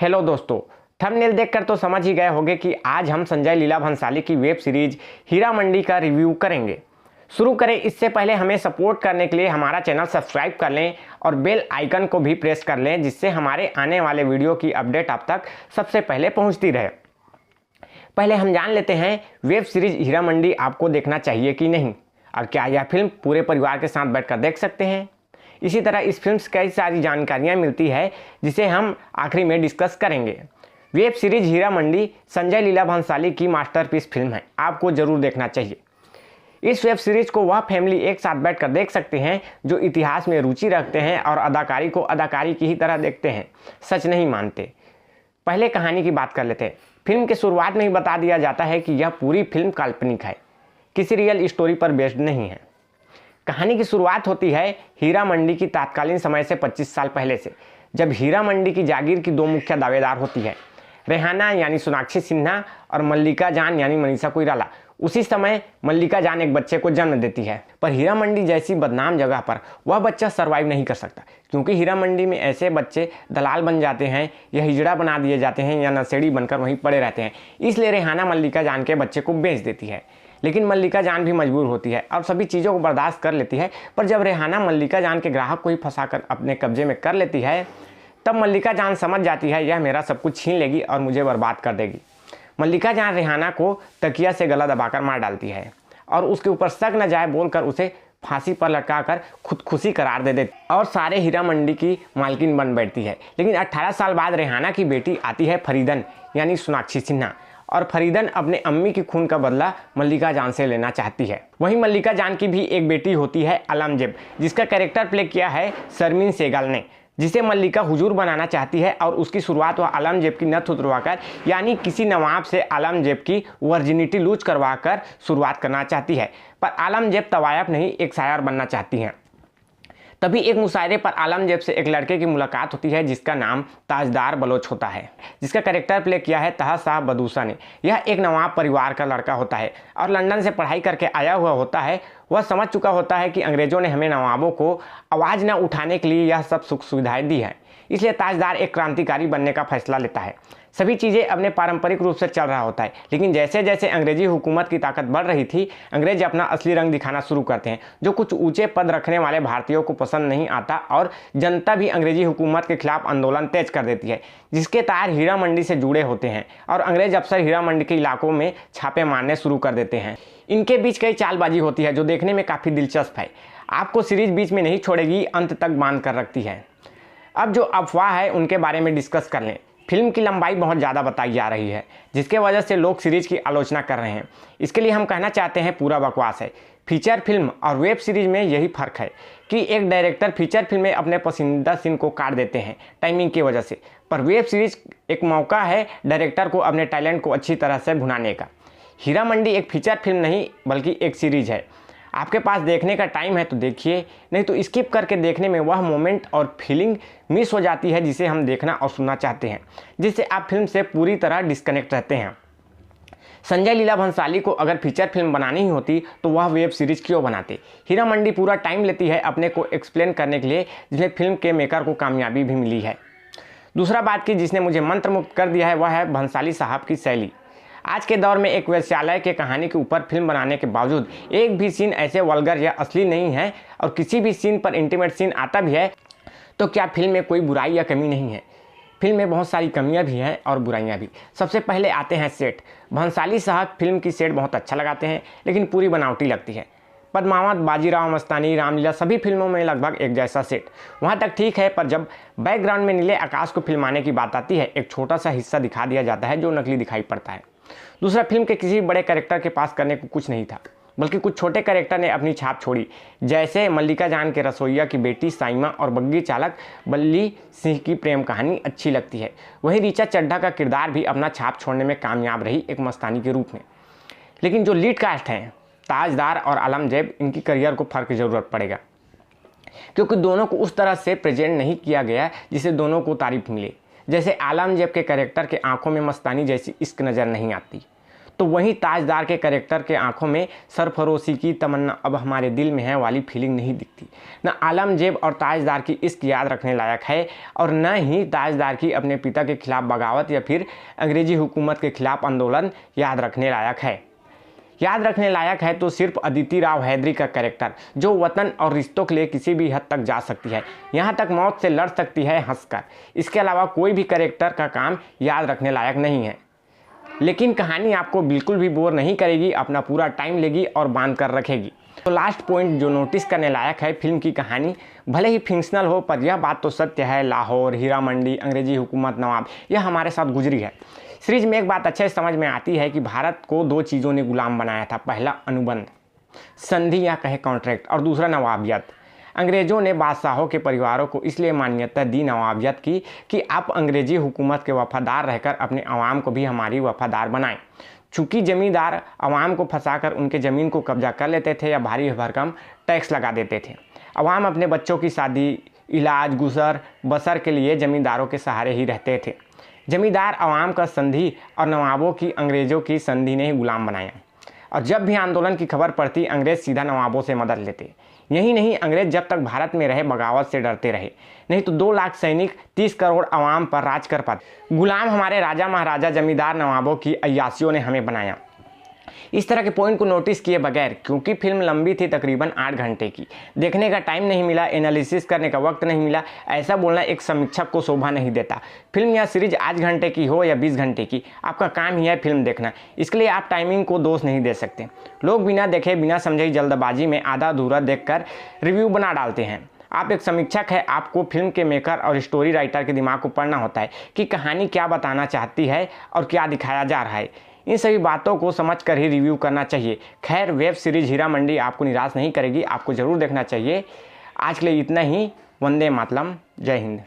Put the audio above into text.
Hello दोस्तों, thumbnail देखकर तो समझ ही गए होंगे कि आज हम संजय लीला भंसाली की वेब सीरीज हीरा मंडी का रिव्यू करेंगे। शुरू करें इससे पहले हमें सपोर्ट करने के लिए हमारा चैनल सब्सक्राइब कर लें और बेल आइकन को भी प्रेस कर लें, जिससे हमारे आने वाले वीडियो की अपडेट आप तक सबसे पहले पहुंचती रहे। पहले हम जान लेते हैं वेब सीरीज हीरा मंडी आपको देखना चाहिए कि नहीं, और क्या यह फिल्म पूरे परिवार के साथ बैठकर देख सकते हैं। इसी तरह इस फिल्म से कई सारी जानकारियां मिलती है जिसे हम आखिरी में डिस्कस करेंगे। वेब सीरीज हीरा मंडी संजय लीला भंसाली की मास्टरपीस फिल्म है, आपको जरूर देखना चाहिए। इस वेब सीरीज को वह फैमिली एक साथ बैठकर देख सकते हैं जो इतिहास में रुचि रखते हैं और अदाकारी को अदाकारी की ही तरह देखते हैं, सच नहीं मानते। पहले कहानी की बात कर लेते हैं। फिल्म के शुरुआत में ही बता दिया जाता है कि यह पूरी फिल्म काल्पनिक है, किसी रियल स्टोरी पर बेस्ड नहीं है। कहानी की शुरुआत होती है हीरा मंडी की तत्कालीन समय से 25 साल पहले से, जब हीरा मंडी की जागीर की दो मुख्य दावेदार होती है, रेहाना यानी सोनाक्षी सिन्हा और मल्लिका जान यानी मनीषा कोइराला। उसी समय मल्लिका जान एक बच्चे को जन्म देती है, पर हीरा मंडी जैसी बदनाम जगह पर वह बच्चा सरवाइव नहीं कर सकता, क्योंकि हीरा मंडी में ऐसे बच्चे दलाल बन जाते हैं या हिजड़ा बना दिए जाते हैं या नशेड़ी बनकर वहीं पड़े रहते हैं। इसलिए रेहाना मल्लिका जान के बच्चे को बेच देती है, लेकिन मल्लिका जान भी मजबूर होती है और सभी चीज़ों को बर्दाश्त कर लेती है। पर जब रेहाना मल्लिका जान के ग्राहक को ही फंसाकर अपने कब्जे में कर लेती है, तब मल्लिका जान समझ जाती है यह मेरा सब कुछ छीन लेगी और मुझे बर्बाद कर देगी। मल्लिका जान रेहाना को तकिया से गला दबाकर मार डालती है और उसके ऊपर शक न जाए बोलकर उसे फांसी पर लटकाकर खुदकुशी करार दे देती और सारे हीरा मंडी की मालकिन बन बैठती है। लेकिन 18 साल बाद रेहाना की बेटी आती है फरीदन यानी सोनाक्षी सिन्हा, और फरीदन अपने अम्मी की खून का बदला मल्लिका जान से लेना चाहती है। वहीं मल्लिका जान की भी एक बेटी होती है आलमजेब, जिसका कैरेक्टर प्ले किया है शर्मीन सेहगल ने, जिसे मल्लिका हुजूर बनाना चाहती है। और उसकी शुरुआत वह आलमजेब की नथ उतरवाकर यानी किसी नवाब से आलमजेब की वर्जिनिटी लूज करवाकर शुरुआत करना चाहती है। पर आलमजेब तवायफ नहीं, एक शायर बनना चाहती हैं। तभी एक मुशायरे पर आलमजेब से एक लड़के की मुलाकात होती है जिसका नाम ताजदार बलोच होता है, जिसका कैरेक्टर प्ले किया है तहा साहब बदूसा ने। यह एक नवाब परिवार का लड़का होता है और लंदन से पढ़ाई करके आया हुआ होता है। वह समझ चुका होता है कि अंग्रेजों ने हमें नवाबों को आवाज़ न उठाने के लिए यह सब सुख सुविधाएं दी है, इसलिए ताजदार एक क्रांतिकारी बनने का फैसला लेता है। सभी चीज़ें अपने पारंपरिक रूप से चल रहा होता है, लेकिन जैसे जैसे अंग्रेजी हुकूमत की ताकत बढ़ रही थी, अंग्रेज अपना असली रंग दिखाना शुरू करते हैं, जो कुछ ऊंचे पद रखने वाले भारतीयों को पसंद नहीं आता और जनता भी अंग्रेजी हुकूमत के खिलाफ आंदोलन तेज कर देती है, जिसके तार हीरा मंडी से जुड़े होते हैं और अंग्रेज अफसर हीरा मंडी के इलाकों में छापे मारने शुरू कर देते हैं। इनके बीच कई चालबाजी होती है जो देखने में काफ़ी दिलचस्प है। आपको सीरीज बीच में नहीं छोड़ेगी, अंत तक बांध कर रखती है। अब जो अफवाह है उनके बारे में डिस्कस कर लें। फिल्म की लंबाई बहुत ज़्यादा बताई जा रही है, जिसके वजह से लोग सीरीज की आलोचना कर रहे हैं। इसके लिए हम कहना चाहते हैं पूरा बकवास है। फीचर फिल्म और वेब सीरीज में यही फ़र्क है कि एक डायरेक्टर फीचर फिल्म में अपने पसंदीदा सीन को काट देते हैं टाइमिंग की वजह से, पर वेब सीरीज एक मौका है डायरेक्टर को अपने टैलेंट को अच्छी तरह से भुनाने का। हीरा मंडी एक फीचर फिल्म नहीं बल्कि एक सीरीज है। आपके पास देखने का टाइम है तो देखिए, नहीं तो स्किप करके देखने में वह मोमेंट और फीलिंग मिस हो जाती है जिसे हम देखना और सुनना चाहते हैं, जिससे आप फिल्म से पूरी तरह डिस्कनेक्ट रहते हैं। संजय लीला भंसाली को अगर फीचर फिल्म बनानी ही होती तो वह वेब सीरीज क्यों बनाते। हीरा मंडी पूरा टाइम लेती है अपने को एक्सप्लेन करने के लिए, जिसमें फिल्म के मेकर को कामयाबी भी मिली है। दूसरा बात की जिसने मुझे मंत्रमुग्ध कर दिया है वह है भंसाली साहब की शैली। आज के दौर में एक वेश्यालय के कहानी के ऊपर फिल्म बनाने के बावजूद एक भी सीन ऐसे वल्गर या असली नहीं है, और किसी भी सीन पर इंटीमेट सीन आता भी है तो क्या फिल्म में कोई बुराई या कमी नहीं है। फिल्म में बहुत सारी कमियां भी हैं और बुराइयां भी। सबसे पहले आते हैं सेट। भंसाली साहब फिल्म की सेट बहुत अच्छा लगाते हैं, लेकिन पूरी बनावटी लगती है। पद्मावत, बाजीराव मस्तानी, रामलीला सभी फिल्मों में लगभग एक जैसा सेट, वहाँ तक ठीक है, पर जब बैकग्राउंड में नीले आकाश को फिल्माने की बात आती है, एक छोटा सा हिस्सा दिखा दिया जाता है जो नकली दिखाई पड़ता है। दूसरा, फिल्म के किसी बड़े कैरेक्टर के पास करने को कुछ नहीं था, बल्कि कुछ छोटे कैरेक्टर ने अपनी छाप छोड़ी, जैसे मल्लिका जान के रसोइया की बेटी साइमा और बग्गी चालक बल्ली सिंह की प्रेम कहानी अच्छी लगती है। वहीं ऋचा चड्ढा का किरदार भी अपना छाप छोड़ने में कामयाब रही एक मस्तानी के रूप में। लेकिन जो लीड कास्ट हैं ताजदार और आलमजेब, इनकी करियर को फ़र्क की ज़रूरत पड़ेगा, क्योंकि दोनों को उस तरह से प्रेजेंट नहीं किया गया जिससे दोनों को तारीफ मिले। जैसे आलमजेब के कैरेक्टर के आंखों में मस्तानी जैसी इश्क नज़र नहीं आती, तो वहीं ताजदार के कैरेक्टर के आंखों में सरफरोशी की तमन्ना अब हमारे दिल में है वाली फीलिंग नहीं दिखती। न आलमजेब और ताजदार की इश्क याद रखने लायक है और न ही ताजदार की अपने पिता के खिलाफ बगावत या फिर अंग्रेजी हुकूमत के खिलाफ आंदोलन याद रखने लायक है। याद रखने लायक है तो सिर्फ अदिति राव हैदरी का कैरेक्टर, जो वतन और रिश्तों के लिए किसी भी हद तक जा सकती है, यहाँ तक मौत से लड़ सकती है हंसकर। इसके अलावा कोई भी कैरेक्टर का काम याद रखने लायक नहीं है। लेकिन कहानी आपको बिल्कुल भी बोर नहीं करेगी, अपना पूरा टाइम लेगी और बांध कर रखेगी। तो लास्ट पॉइंट जो नोटिस करने लायक है, फिल्म की कहानी भले ही फिक्शनल हो पर यह बात तो सत्य है, लाहौर, हीरा मंडी, अंग्रेजी हुकूमत, नवाब, यह हमारे साथ गुजरी है। सीरीज में एक बात अच्छे समझ में आती है कि भारत को दो चीज़ों ने गुलाम बनाया था। पहला अनुबंध, संधि या कहे कॉन्ट्रैक्ट, और दूसरा नवाबियत। अंग्रेज़ों ने बादशाहों के परिवारों को इसलिए मान्यता दी नवाबियत की कि आप अंग्रेजी हुकूमत के वफादार रहकर अपने अवाम को भी हमारी वफादार बनाएं। चूँकि ज़मींदार अवाम को फंसाकर उनके ज़मीन को कब्जा कर लेते थे या भारी भरकम टैक्स लगा देते थे, अवाम अपने बच्चों की शादी, इलाज, गुजर बसर के लिए ज़मींदारों के सहारे ही रहते थे। जमींदार अवाम का संधि और नवाबों की अंग्रेज़ों की संधि ने ही गुलाम बनाया। और जब भी आंदोलन की खबर पड़ती, अंग्रेज़ सीधा नवाबों से मदद लेते। यही नहीं, अंग्रेज़ जब तक भारत में रहे बगावत से डरते रहे, नहीं तो 2 लाख सैनिक 30 करोड़ अवाम पर राज कर पाते। गुलाम हमारे राजा महाराजा जमींदार नवाबों की अय्यासियों ने हमें बनाया। इस तरह के पॉइंट को नोटिस किए बगैर, क्योंकि फिल्म लंबी थी तकरीबन 8 घंटे की, देखने का टाइम नहीं मिला, एनालिसिस करने का वक्त नहीं मिला, ऐसा बोलना एक समीक्षक को शोभा नहीं देता। फिल्म या सीरीज 8 घंटे की हो या 20 घंटे की, आपका काम ही है फिल्म देखना। इसके लिए आप टाइमिंग को दोष नहीं दे सकते। लोग बिना देखे बिना समझे जल्दबाजी में आधा अधूरा देखकर रिव्यू बना डालते हैं। आप एक समीक्षक है, आपको फिल्म के मेकर और स्टोरी राइटर के दिमाग को पढ़ना होता है कि कहानी क्या बताना चाहती है और क्या दिखाया जा रहा है। इन सभी बातों को समझकर ही रिव्यू करना चाहिए। खैर, वेब सीरीज हीरा मंडी आपको निराश नहीं करेगी, आपको ज़रूर देखना चाहिए। आज के लिए इतना ही। वंदे मातरम, जय हिंद।